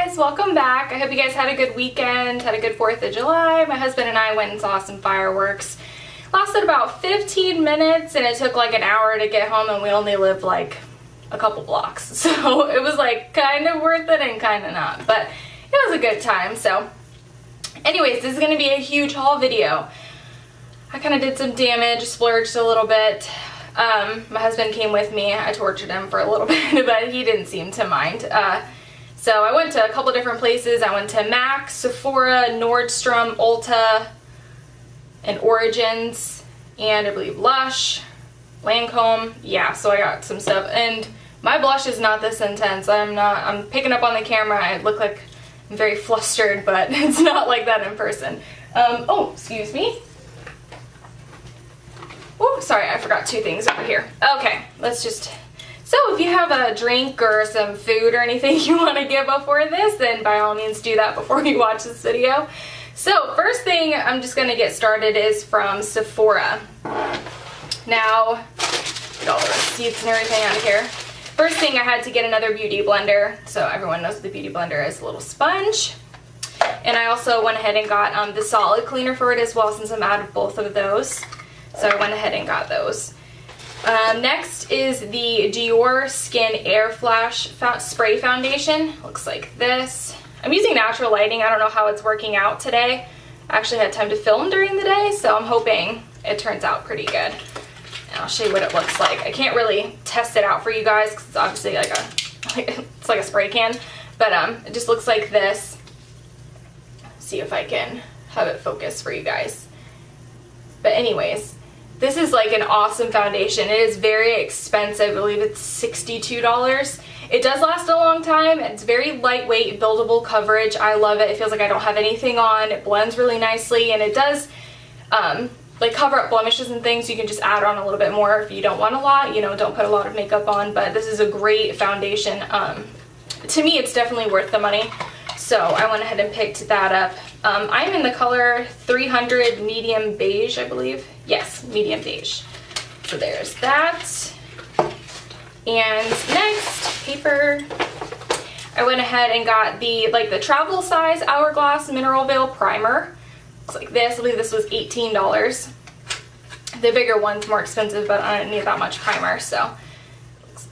guys, welcome back. I hope you guys had a good weekend, had a good 4th of July. My husband and I went and saw some fireworks. Lasted about 15 minutes and it took like an hour to get home, and we only lived like a couple blocks. So it was like kind of worth it and kind of not, but it was a good time. So anyways, this is going to be a huge haul video. I kind of did some damage, splurged a little bit. My husband came with me. I tortured him for a little bit, but he didn't seem to mind. So I went to a couple different places. I went to MAC, Sephora, Nordstrom, Ulta, and Origins, and I believe Lush, Lancome. Yeah, so I got some stuff. And my blush is not this intense. I'm picking up on the camera. I look like I'm very flustered, but it's not like that in person. Oh, excuse me. Oh, sorry, I forgot 2 things over here. Okay, let's just... So if you have a drink or some food or anything you want to get before this, then by all means do that before you watch this video. So first thing I'm just going to get started is from Sephora. Now, get all the receipts and everything out of here. First thing, I had to get another beauty blender. So everyone knows the beauty blender is a little sponge. And I also went ahead and got the solid cleaner for it as well, since I'm out of both of those. So I went ahead and got those. Next is the Dior Skin Air Flash Spray Foundation. Looks like this. I'm using natural lighting. I don't know how it's working out today. I actually had time to film during the day, so I'm hoping it turns out pretty good. And I'll show you what it looks like. I can't really test it out for you guys because it's obviously it's like a spray can. But it just looks like this. See if I can have it focus for you guys. But anyways, this is like an awesome foundation. It is very expensive. I believe it's $62. It does last a long time. It's very lightweight, buildable coverage. I love it. It feels like I don't have anything on. It blends really nicely, and it does like cover up blemishes and things. You can just add on a little bit more if you don't want a lot. You know, don't put a lot of makeup on, but this is a great foundation. To me, it's definitely worth the money. So I went ahead and picked that up. I'm in the color 300 medium beige, I believe. Yes, medium beige. So there's that. And next, paper. I went ahead and got the travel size Hourglass Mineral Veil Primer. Looks like this. I believe this was $18. The bigger one's more expensive, but I don't need that much primer, so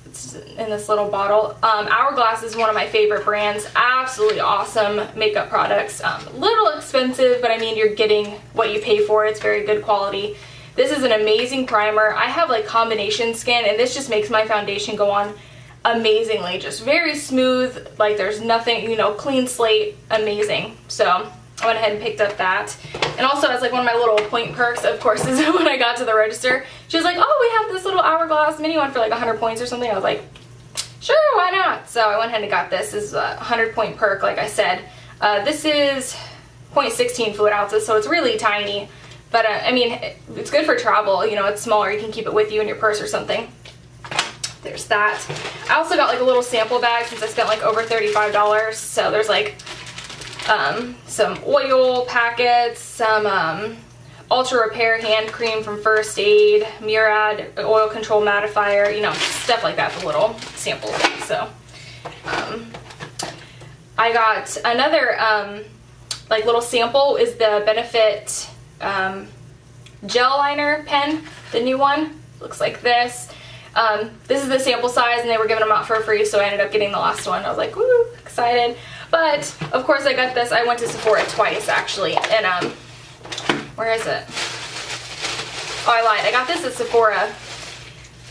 it's in this little bottle. Hourglass is one of my favorite brands. Absolutely awesome makeup products. Little expensive, but I mean, you're getting what you pay for. It's very good quality. This is an amazing primer. I have like combination skin, and this just makes my foundation go on amazingly. Just very smooth, like there's nothing, you know, clean slate, amazing. So I went ahead and picked up that. And also, as like one of my little point perks, of course, is when I got to the register, she was like, oh, we have this little Hourglass mini one for like 100 points or something. I was like, sure, why not? So I went ahead and got this. This is a 100-point perk, like I said. This is 0.16 fluid ounces, so it's really tiny. But I mean, it's good for travel. You know, it's smaller. You can keep it with you in your purse or something. There's that. I also got like a little sample bag since I spent like over $35. So there's like some oil packets, some Ultra Repair hand cream from First Aid, Murad oil control mattifier, you know, stuff like that, the little sample thing. So I got another like little sample is the Benefit gel liner pen, the new one. Looks like this. This is the sample size, and they were giving them out for free, so I ended up getting the last one. I was like, woo, excited. But of course I got this. I went to Sephora twice actually, and where is it? Oh, I lied. I got this at Sephora.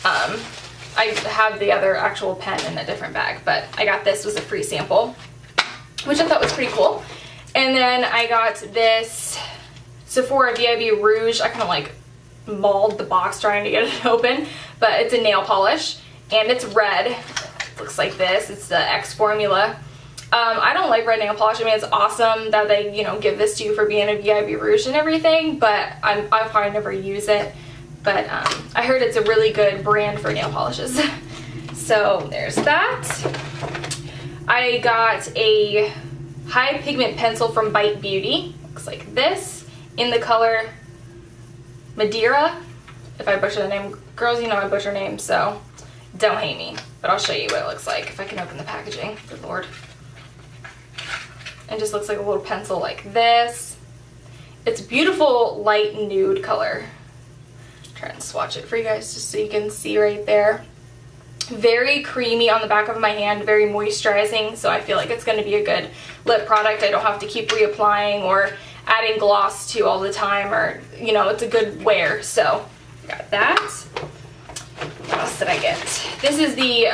I have the other actual pen in a different bag, but I got this was a free sample, which I thought was pretty cool. And then I got this Sephora VIB Rouge. I kind of like mauled the box trying to get it open, but it's a nail polish, and it's red. It looks like this. It's the X Formula. I don't like red nail polish. I mean, it's awesome that they, you know, give this to you for being a VIB Rouge and everything, but I'll probably never use it. But I heard it's a really good brand for nail polishes. So there's that. I got a high pigment pencil from Bite Beauty. Looks like this in the color Madeira. If I butcher the name, girls, you know I butcher names, so don't hate me. But I'll show you what it looks like if I can open the packaging. Good Lord. and just looks like a little pencil like this. It's beautiful light nude color. Try and swatch it for you guys just so you can see right there. Very creamy on the back of my hand, very moisturizing, so I feel like it's going to be a good lip product. I don't have to keep reapplying or adding gloss to all the time, or, you know, it's a good wear. So got that. What else did I get? This is the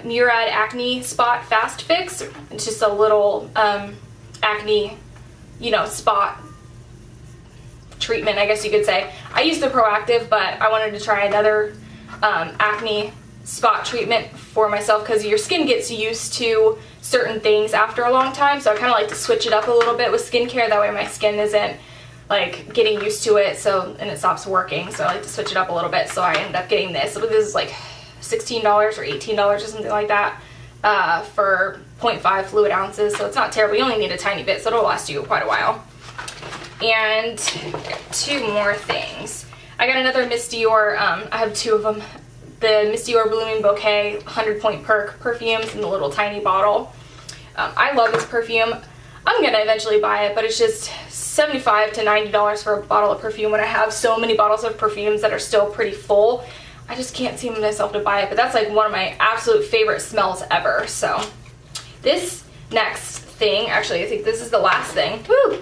Murad Acne Spot Fast Fix. It's just a little acne, you know, spot treatment, I guess you could say. I use the Proactive, but I wanted to try another acne spot treatment for myself, because your skin gets used to certain things after a long time, so I kind of like to switch it up a little bit with skincare. That way my skin isn't like getting used to it, so, and it stops working, so I like to switch it up a little bit. So I ended up getting this. So this is like $16 or $18 or something like that for 0.5 fluid ounces, so it's not terrible. You only need a tiny bit, so it'll last you quite a while. And I got two more things. I got another Miss Dior, I have two of them. The Miss Dior Blooming Bouquet 100-point perk perfumes in the little tiny bottle. I love this perfume. I'm gonna eventually buy it, but it's just $75 to $90 for a bottle of perfume when I have so many bottles of perfumes that are still pretty full. I just can't seem myself to buy it, but that's like one of my absolute favorite smells ever. So this next thing, actually I think this is the last thing. Woo!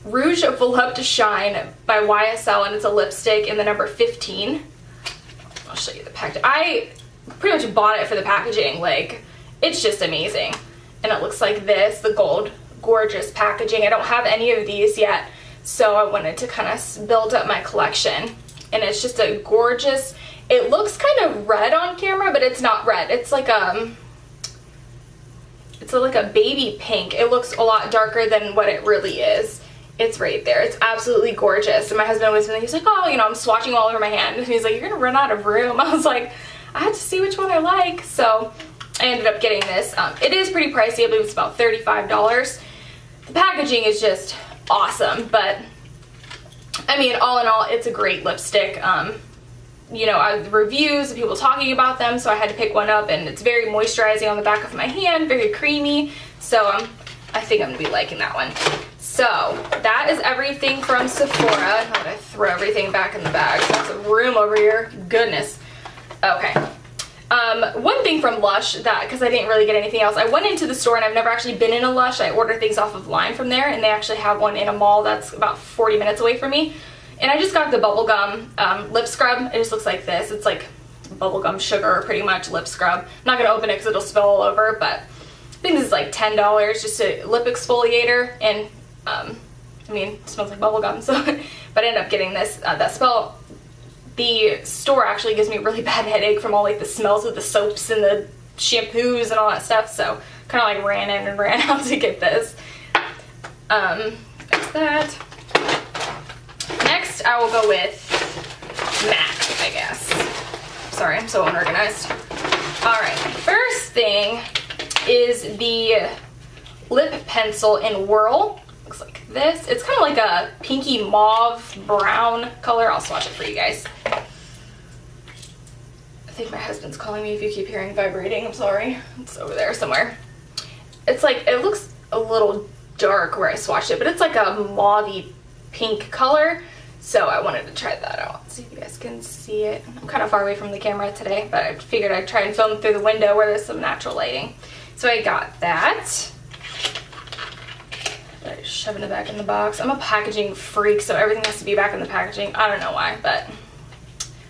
Rouge Volupte Shine by YSL, and it's a lipstick in the number 15. I'll show you the package. I pretty much bought it for the packaging. Like, it's just amazing. And it looks like this, the gold, gorgeous packaging. I don't have any of these yet, so I wanted to kind of build up my collection. And it's just a gorgeous, it looks kind of red on camera, but it's not red. It's like it's like a baby pink. It looks a lot darker than what it really is. It's right there. It's absolutely gorgeous. And my husband was he's like, oh, you know, I'm swatching all over my hand. And he's like, you're gonna run out of room. I was like, I had to see which one I like. So I ended up getting this. It is pretty pricey. I believe it's about $35. The packaging is just awesome, but I mean, all in all, it's a great lipstick. You know, the reviews, people talking about them, so I had to pick one up, and it's very moisturizing on the back of my hand, very creamy. So I think I'm gonna be liking that one. So that is everything from Sephora. Now that I throw everything back in the bag, there's a room over here. Goodness. Okay. One thing from Lush, that because I didn't really get anything else, I went into the store, and I've never actually been in a Lush. I ordered things off of line from there, and they actually have one in a mall that's about 40 minutes away from me. And I just got the bubblegum lip scrub. It just looks like this. It's like bubblegum sugar, pretty much, lip scrub. I'm not going to open it because it'll spill all over, but I think this is like $10, just a lip exfoliator. And I mean, it smells like bubblegum, so but I ended up getting this. The store actually gives me a really bad headache from all like the smells of the soaps and the shampoos and all that stuff, so kind of like ran in and ran out to get this. That's that. Next, I will go with MAC, I guess. Sorry, I'm so unorganized. Alright, first thing is the lip pencil in Whirl. Looks like this. It's kind of like a pinky mauve brown color. I'll swatch it for you guys. I think my husband's calling me if you keep hearing vibrating. I'm sorry. It's over there somewhere. It's like, it looks a little dark where I swatched it, but it's like a mauve-y pink color. So I wanted to try that out. Let's see if you guys can see it. I'm kind of far away from the camera today, but I figured I'd try and film through the window where there's some natural lighting. So I got that. I shove it back in the box. I'm a packaging freak, so everything has to be back in the packaging. I don't know why, but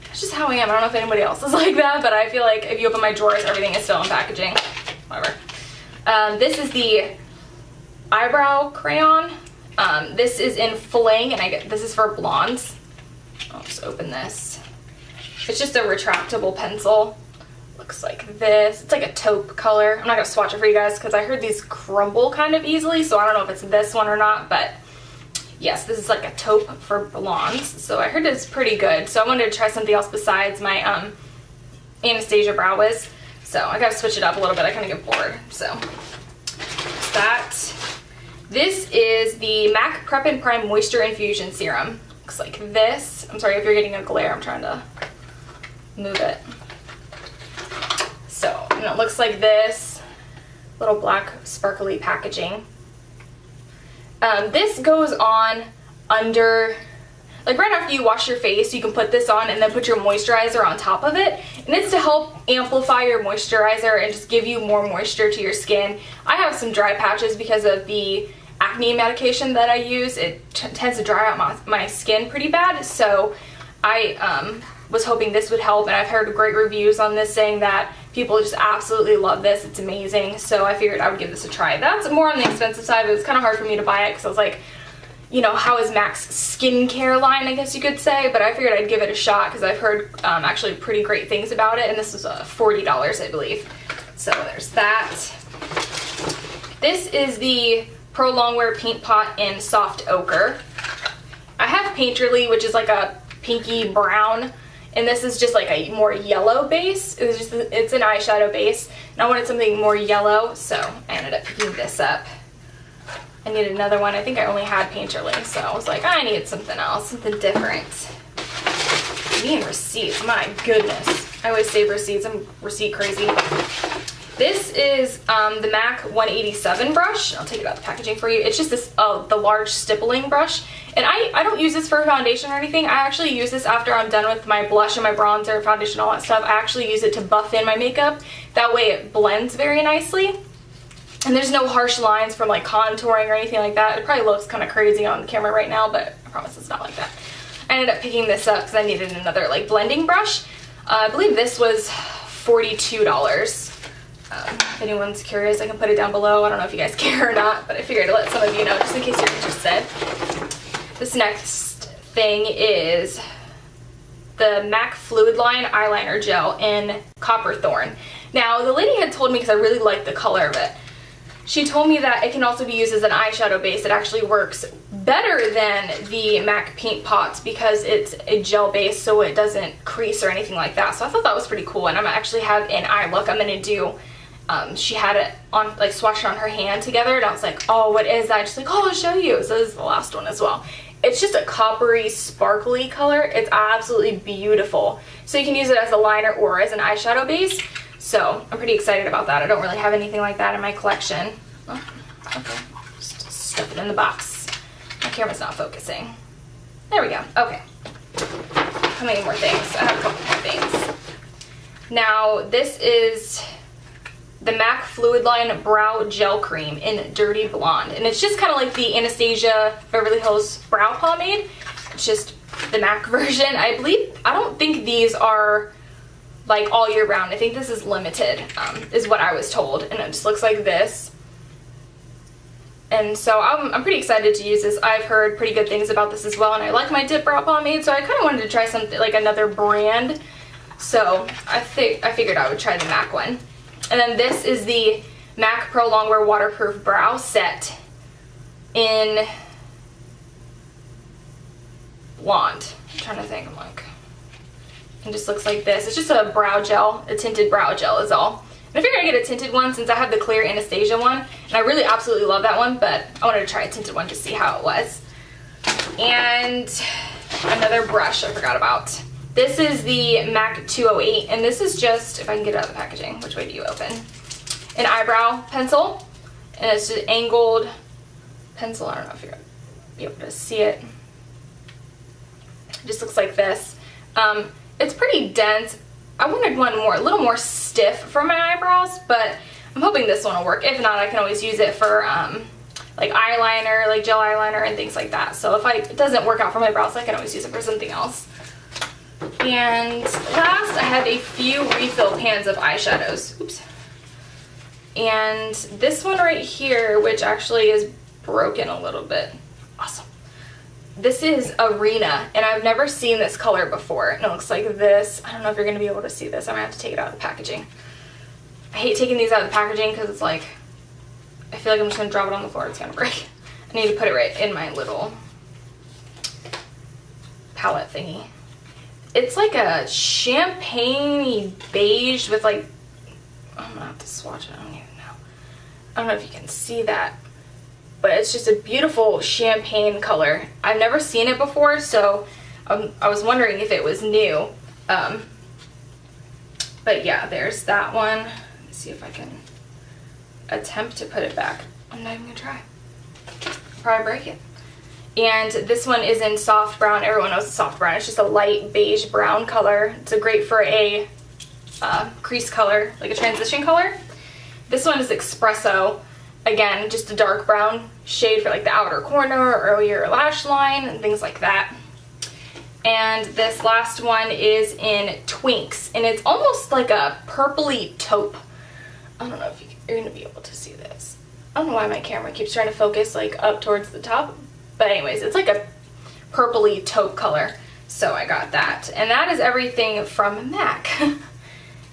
that's just how I am. I don't know if anybody else is like that, but I feel like if you open my drawers, everything is still in packaging. Whatever. This is the eyebrow crayon. This is in Fling, and this is for blondes. I'll just open this. It's just a retractable pencil. Looks like this. It's like a taupe color. I'm not going to swatch it for you guys because I heard these crumble kind of easily, so I don't know if it's this one or not, but yes, this is like a taupe for blondes, so I heard it's pretty good. So I wanted to try something else besides my Anastasia Brow Wiz, so I got to switch it up a little bit. I kind of get bored, so that's that. This is the MAC Prep and Prime Moisture Infusion Serum. Looks like this. I'm sorry if you're getting a glare. I'm trying to move it. So, and it looks like this. little black sparkly packaging. This goes on under, like right after you wash your face, you can put this on and then put your moisturizer on top of it. And it's to help amplify your moisturizer and just give you more moisture to your skin. I have some dry patches because of the acne medication that I use. It tends to dry out my skin pretty bad. So I was hoping this would help, and I've heard great reviews on this saying that people just absolutely love this. It's amazing. So I figured I would give this a try. That's more on the expensive side. It was kind of hard for me to buy it because I was like, you know, how is MAC's skincare line, I guess you could say, but I figured I'd give it a shot because I've heard actually pretty great things about it, and this was $40, I believe. So there's that. This is the Pro Longwear Paint Pot in Soft Ochre. I have Painterly, which is like a pinky brown, and this is just like a more yellow base. It's an eyeshadow base, and I wanted something more yellow, so I ended up picking this up. I needed another one. I think I only had Painterly, so I was like, I need something else, something different. Me and receipts, my goodness. I always save receipts. I'm receipt crazy. This is the MAC 187 brush. I'll take it out of the packaging for you. It's just this, the large stippling brush. And I don't use this for foundation or anything. I actually use this after I'm done with my blush and my bronzer, foundation, all that stuff. I actually use it to buff in my makeup. That way it blends very nicely. And there's no harsh lines from like contouring or anything like that. It probably looks kind of crazy on camera right now, but I promise it's not like that. I ended up picking this up because I needed another like blending brush. I believe this was $42. If anyone's curious, I can put it down below. I don't know if you guys care or not, but I figured to let some of you know just in case you're interested. This next thing is the MAC Fluid Line Eyeliner Gel in Copperthorn. Now, the lady had told me, because I really like the color of it, she told me that it can also be used as an eyeshadow base. It actually works better than the MAC paint pots because it's a gel base, so it doesn't crease or anything like that. So I thought that was pretty cool, and I'm actually have an eye look I'm gonna do. She had it on, like swatched on her hand together, and I was like, oh, what is that? She's like, oh, I'll show you. So this is the last one as well. It's just a coppery, sparkly color. It's absolutely beautiful. So you can use it as a liner or as an eyeshadow base. So I'm pretty excited about that. I don't really have anything like that in my collection. Oh, okay, just stuff it in the box. My camera's not focusing. There we go. Okay. How many more things? I have a couple more things. Now, this is the MAC Fluid Line Brow Gel Cream in Dirty Blonde. And it's just kind of like the Anastasia Beverly Hills Brow Pomade. It's just the MAC version. I don't think these are like all year round. I think this is limited, is what I was told. And it just looks like this. And so I'm pretty excited to use this. I've heard pretty good things about this as well, and I like my dip brow pomade, so I kind of wanted to try something like another brand. So I figured I would try the MAC one. And then this is the MAC Pro Longwear Waterproof Brow Set in Blonde. I'm trying to think, I'm like, it just looks like this. It's just a brow gel, a tinted brow gel is all. And I figured I'd get a tinted one since I have the clear Anastasia one, and I really absolutely love that one, but I wanted to try a tinted one to see how it was. And another brush I forgot about. This is the MAC 208, and this is just, if I can get it out of the packaging, which way do you open? An eyebrow pencil, and it's an angled pencil. I don't know if you're going to be able to see it. It just looks like this. It's pretty dense. I wanted one a little more stiff for my eyebrows, but I'm hoping this one will work. If not, I can always use it for like eyeliner, like gel eyeliner and things like that. So if it doesn't work out for my brows, I can always use it for something else. And last, I have a few refill pans of eyeshadows. Oops. And this one right here, which actually is broken a little bit. Awesome. This is Arena, and I've never seen this color before. And it looks like this. I don't know if you're going to be able to see this. I'm going to have to take it out of the packaging. I hate taking these out of the packaging because it's like, I feel like I'm just going to drop it on the floor. It's going to break. I need to put it right in my little palette thingy. It's like a champagne beige with like, I'm going to have to swatch it. I don't even know. I don't know if you can see that. But it's just a beautiful champagne color. I've never seen it before, so I was wondering if it was new. But yeah, there's that one. Let's see if I can attempt to put it back. I'm not even gonna try. Probably break it. And this one is in soft brown. Everyone knows soft brown. It's just a light beige brown color. It's a great for a crease color, like a transition color. This one is espresso. Again, just a dark brown shade for like the outer corner or your lash line and things like that. And this last one is in Twinks, and it's almost like a purpley taupe. I don't know if you're gonna be able to see this. I don't know why my camera keeps trying to focus like up towards the top. But anyways, it's like a purpley taupe color. So I got that. And that is everything from MAC.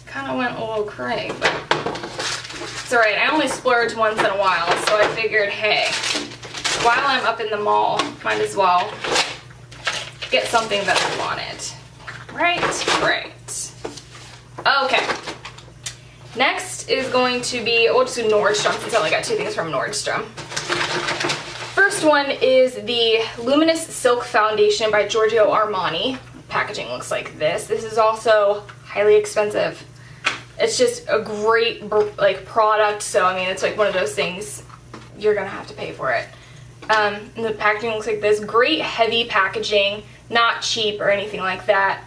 Kind of went a little cray, but it's alright. I only splurge once in a while, so I figured, hey, while I'm up in the mall, might as well get something that I wanted. Right. Okay. Next is going to be, we'll just do Nordstrom since I only got 2 things from Nordstrom. First one is the Luminous Silk Foundation by Giorgio Armani. Packaging looks like this. This is also highly expensive. It's just a great like product, so I mean it's like one of those things you're gonna have to pay for it. And the packaging looks like this. Great heavy packaging, not cheap or anything like that.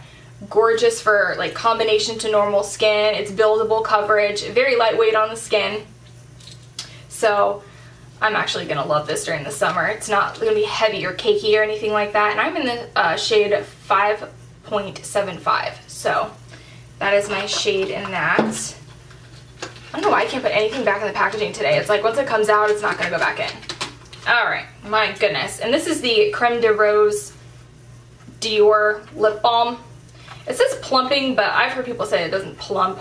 Gorgeous for like combination to normal skin. It's buildable coverage, very lightweight on the skin. So I'm actually gonna love this during the summer. It's not gonna be heavy or cakey or anything like that. And I'm in the shade 5.75. So that is my shade in that. I don't know why I can't put anything back in the packaging today. It's like once it comes out, it's not gonna go back in. All right, my goodness. And this is the Creme de Rose Dior lip balm. It says plumping, but I've heard people say it doesn't plump,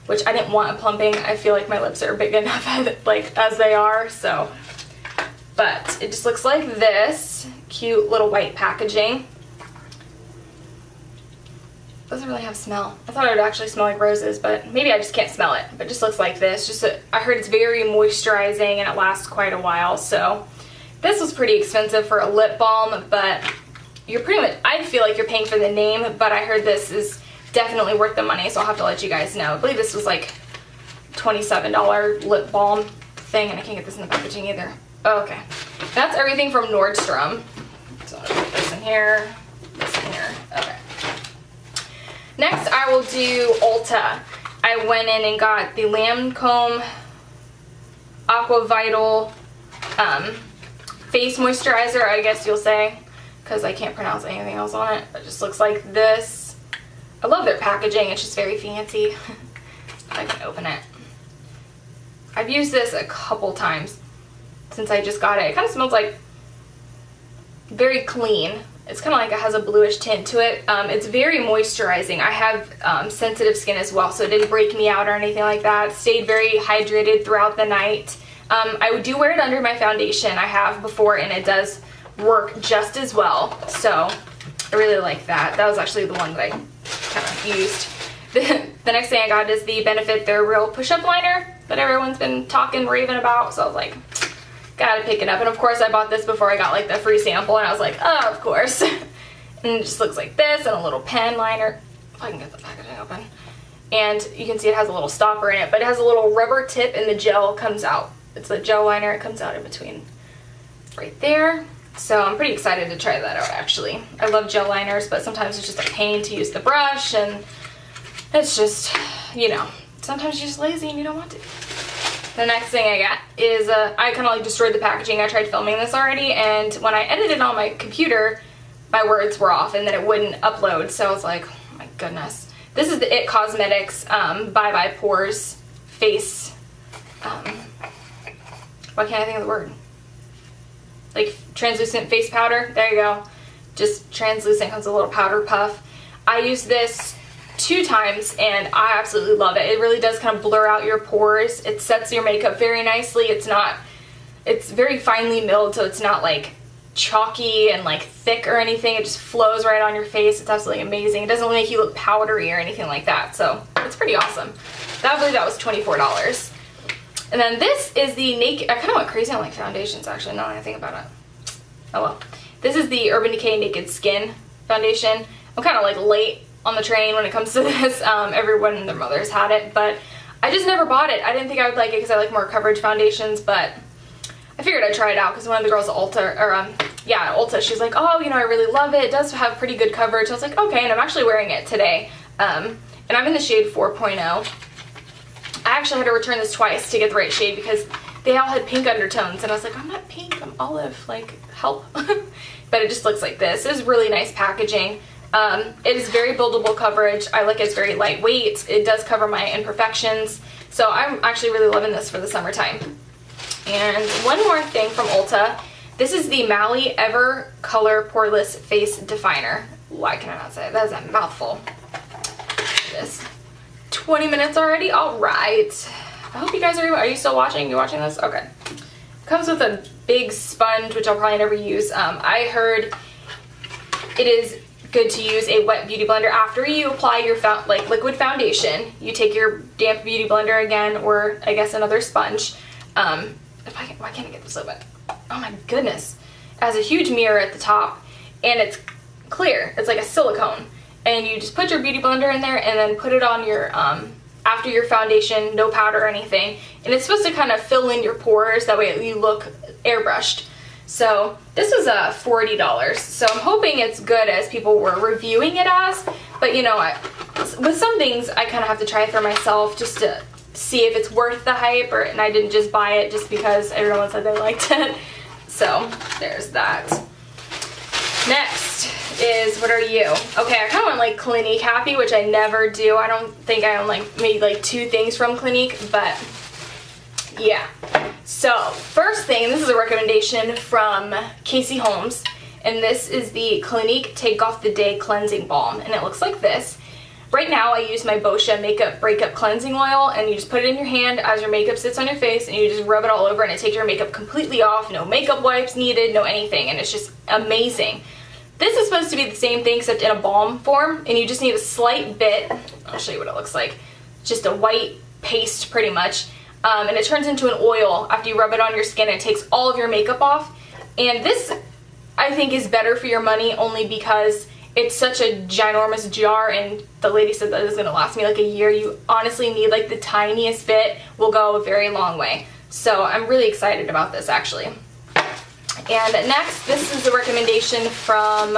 which I didn't want a plumping. I feel like my lips are big enough like as they are, so. But it just looks like this. Cute little white packaging. Doesn't really have smell. I thought it would actually smell like roses, but maybe I just can't smell it. But it just looks like this. I heard it's very moisturizing and it lasts quite a while, so. This was pretty expensive for a lip balm, but you're pretty much, I feel like you're paying for the name, but I heard this is definitely worth the money, so I'll have to let you guys know. I believe this was like $27 lip balm thing, and I can't get this in the packaging either. Okay, that's everything from Nordstrom. So I'll put this in here, this in here. Okay. Next, I will do Ulta. I went in and got the Lancome Aqua Vital face moisturizer, I guess you'll say, because I can't pronounce anything else on it. It just looks like this. I love their packaging. It's just very fancy. I can open it. I've used this a couple times since I just got it. It kind of smells like very clean. It's kind of like it has a bluish tint to it. It's very moisturizing. I have sensitive skin as well, so it didn't break me out or anything like that. Stayed very hydrated throughout the night. I do wear it under my foundation. I have before, and it does work just as well, so I really like that. That was actually the one that I kind of used. The next thing I got is the Benefit Their Real Push-Up Liner that everyone's been talking, raving about, so I was like, gotta pick it up. And of course I bought this before I got like the free sample, and I was like, oh, of course. And it just looks like this, and a little pen liner, if I can get the packaging open. And you can see it has a little stopper in it, but it has a little rubber tip, and the gel comes out. It's the gel liner, it comes out in between right there. So I'm pretty excited to try that out, actually. I love gel liners, but sometimes it's just a pain to use the brush, and it's just, you know, sometimes you're just lazy and you don't want to. The next thing I got is, I kind of like destroyed the packaging. I tried filming this already, and when I edited on my computer, my words were off, and then it wouldn't upload, so I was like, oh my goodness. This is the IT Cosmetics Bye Bye Pores Face, why can't I think of the word? Like translucent face powder. There you go. Just translucent, comes with a little powder puff. I use this 2 times and I absolutely love it. It really does kind of blur out your pores. It sets your makeup very nicely. It's very finely milled, so it's not like chalky and like thick or anything. It just flows right on your face. It's absolutely amazing. It doesn't make you look powdery or anything like that, so it's pretty awesome. I believe that was $24. And then this is the Naked, I kind of went crazy on like foundations actually, now that I think about it. Oh well. This is the Urban Decay Naked Skin Foundation. I'm kind of like late on the train when it comes to this. Everyone and their mothers had it, but I just never bought it. I didn't think I would like it because I like more coverage foundations, but I figured I'd try it out because one of the girls at Ulta, she's like, oh, you know, I really love it. It does have pretty good coverage. I was like, okay, and I'm actually wearing it today. And I'm in the shade 4.0. I actually had to return this twice to get the right shade because they all had pink undertones, and I was like, I'm not pink, I'm olive, like, help. But it just looks like this. It is really nice packaging. It is very buildable coverage. I like it's very lightweight. It does cover my imperfections. So I'm actually really loving this for the summertime. And one more thing from Ulta. This is the Mally Ever Color Poreless Face Definer. Why can I not say it? That is a mouthful. This 20 minutes already. All right. I hope you guys are you still watching? You watching this? Okay. Comes with a big sponge, which I'll probably never use. I heard it is good to use a wet beauty blender after you apply your liquid foundation. You take your damp beauty blender again, or I guess another sponge. Why can't I get this open? Oh my goodness. It has a huge mirror at the top, and it's clear. It's like a silicone. And you just put your beauty blender in there and then put it on your, after your foundation, no powder or anything. And it's supposed to kind of fill in your pores, that way you look airbrushed. So this was $40. So I'm hoping it's good as people were reviewing it as, but you know, with some things I kind of have to try it for myself just to see if it's worth the hype, and I didn't just buy it just because everyone said they liked it. So there's that. Next is, what are you? Okay, I kind of want like Clinique Happy, which I never do. I don't think I own like maybe like 2 things from Clinique, but yeah. So first thing, this is a recommendation from Casey Holmes, and this is the Clinique Take Off the Day Cleansing Balm, and it looks like this. Right now I use my Boscia Makeup Breakup Cleansing Oil, and you just put it in your hand as your makeup sits on your face, and you just rub it all over, and it takes your makeup completely off. No makeup wipes needed, no anything, and it's just amazing. This is supposed to be the same thing except in a balm form, and you just need a slight bit. I'll show you what it looks like. Just a white paste pretty much, and it turns into an oil after you rub it on your skin. It takes all of your makeup off, and this I think is better for your money only because it's such a ginormous jar, and the lady said that it's going to last me like a year. You honestly need like the tiniest bit, will go a very long way. So I'm really excited about this actually. And next, this is a recommendation from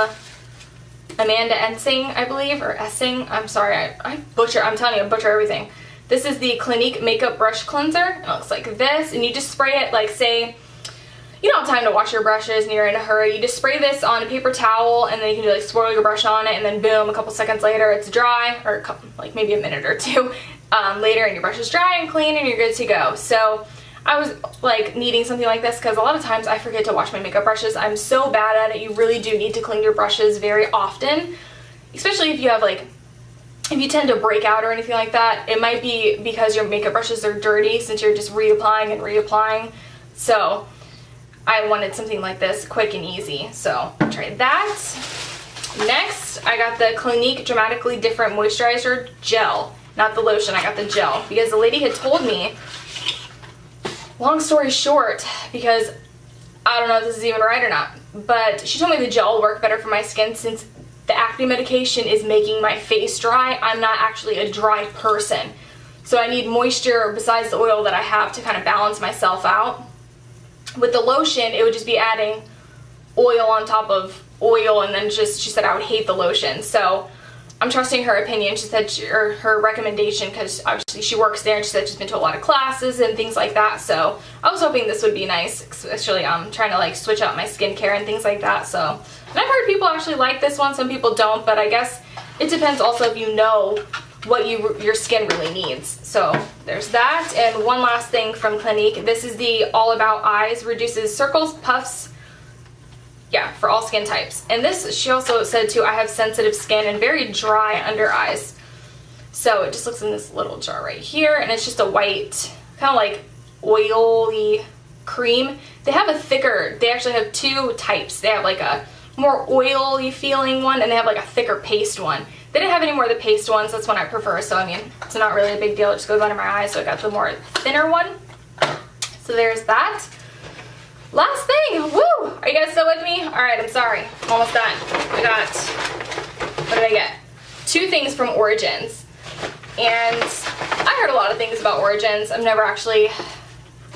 Amanda Ensing, I believe, or Essing. I'm sorry, I'm telling you, I butcher everything. This is the Clinique Makeup Brush Cleanser. It looks like this, and you just spray it like, say, you don't have time to wash your brushes and you're in a hurry. You just spray this on a paper towel, and then you can just like swirl your brush on it, and then boom, a couple seconds later it's dry, or like maybe a minute or two later, and your brush is dry and clean and you're good to go. So I was like needing something like this because a lot of times I forget to wash my makeup brushes. I'm so bad at it. You really do need to clean your brushes very often, especially if you have like, if you tend to break out or anything like that. It might be because your makeup brushes are dirty since you're just reapplying and reapplying. So I wanted something like this, quick and easy. So I tried that. Next, I got the Clinique Dramatically Different Moisturizer Gel. Not the lotion, I got the gel. Because the lady had told me, long story short, because I don't know if this is even right or not, but she told me the gel will work better for my skin since the acne medication is making my face dry. I'm not actually a dry person. So I need moisture besides the oil that I have to kind of balance myself out. With the lotion, it would just be adding oil on top of oil, and then just, she said I would hate the lotion. So I'm trusting her opinion. She said, or her recommendation, because obviously she works there, and she said she's been to a lot of classes and things like that. So I was hoping this would be nice, especially I'm trying to like switch out my skincare and things like that. So, and I've heard people actually like this one, some people don't, but I guess it depends also if you know what your skin really needs. So there's that. And one last thing from Clinique. This is the All About Eyes. Reduces circles, puffs, yeah, for all skin types. And this, she also said too, I have sensitive skin and very dry under eyes. So it just looks in this little jar right here, and it's just a white, kind of like oily cream. They have a thicker, they actually have 2 types. They have like a more oily feeling one, and they have like a thicker paste one. They didn't have any more of the paste ones. That's one I prefer. So I mean, it's not really a big deal. It just goes under my eyes. So I got the more thinner one. So there's that. Last thing. Woo! Are you guys still with me? All right, I'm sorry. I'm almost done. I got, what did I get? 2 things from Origins. And I heard a lot of things about Origins. I've never actually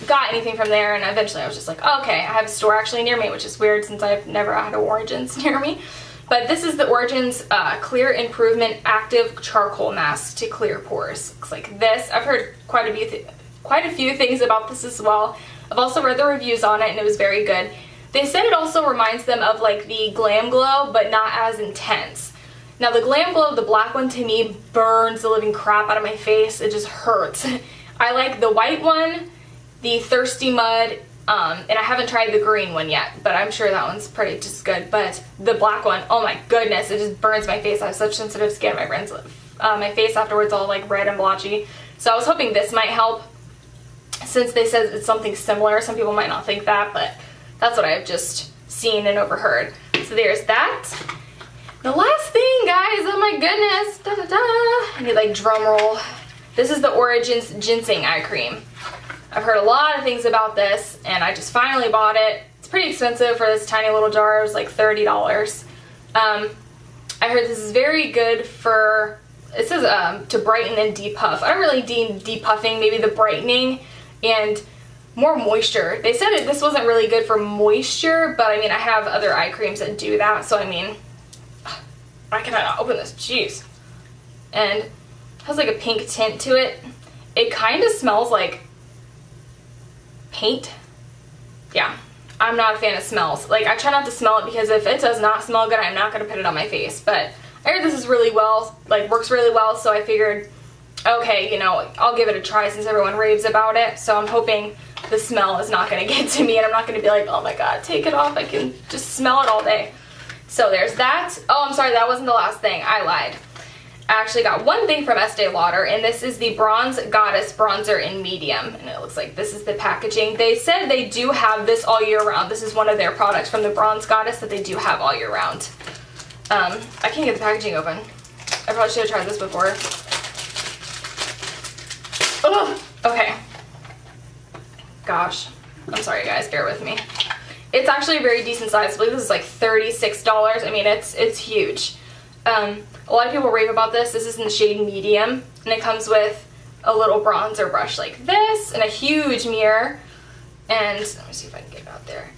got anything from there, and eventually I was just like, oh, okay, I have a store actually near me, which is weird since I've never had a Origins near me. But this is the Origins Clear Improvement Active Charcoal Mask to clear pores. Looks like this. I've heard quite a few things about this as well. I've also read the reviews on it, and it was very good. They said it also reminds them of like the Glam Glow, but not as intense. Now the Glam Glow, the black one, to me burns the living crap out of my face. It just hurts. I like the white one, the Thirsty Mud, and I haven't tried the green one yet, but I'm sure that one's pretty just good. But the black one, oh my goodness, it just burns my face. I have such sensitive skin. My face afterwards all like red and blotchy. So I was hoping this might help, since they said it's something similar. Some people might not think that, but that's what I've just seen and overheard. So there's that. The last thing, guys, oh my goodness, da, da, da. I need like drum roll. This is the Origins Ginseng Eye Cream. I've heard a lot of things about this, and I just finally bought it. It's pretty expensive for this tiny little jar. It was like $30. I heard this is very good for, it says to brighten and depuff. I don't really deem depuffing, maybe the brightening and more moisture. They said this wasn't really good for moisture, but I mean, I have other eye creams that do that, so I mean, why can I not open this? Jeez. And it has like a pink tint to it. It kind of smells like paint. Yeah, I'm not a fan of smells. Like, I try not to smell it because if it does not smell good, I'm not going to put it on my face. But I heard this is really well, like works really well, so I figured, okay, you know, I'll give it a try since everyone raves about it. So I'm hoping the smell is not going to get to me, and I'm not going to be like, oh my god, take it off. I can just smell it all day. So there's that. Oh, I'm sorry, that wasn't the last thing. I lied. I actually got one thing from Estee Lauder, and this is the Bronze Goddess Bronzer in Medium. And it looks like this is the packaging. They said they do have this all year round. This is one of their products from the Bronze Goddess that they do have all year round. I can't get the packaging open. I probably should have tried this before. Ugh. Okay. Gosh. I'm sorry, guys. Bear with me. It's actually a very decent size. I believe this is like $36. I mean, it's huge. A lot of people rave about this. This is in the shade Medium, and it comes with a little bronzer brush like this and a huge mirror. And let me see if I can get it out there.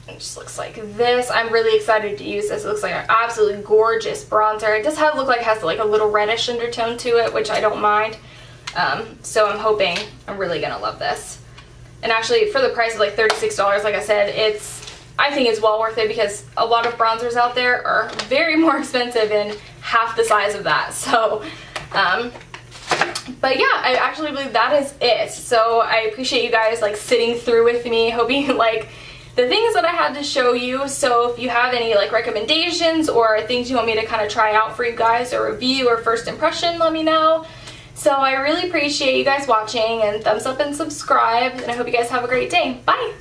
It just looks like this. I'm really excited to use this. It looks like an absolutely gorgeous bronzer. It does look like it has like a little reddish undertone to it, which I don't mind. So I'm hoping I'm really gonna love this. And actually, for the price of like $36, like I said, I think it's well worth it, because a lot of bronzers out there are very more expensive and half the size of that. So, but yeah, I actually believe that is it. So I appreciate you guys like sitting through with me. Hoping you like the things that I had to show you. So if you have any like recommendations or things you want me to kind of try out for you guys, or review or first impression, let me know. So I really appreciate you guys watching, and thumbs up and subscribe, and I hope you guys have a great day. Bye!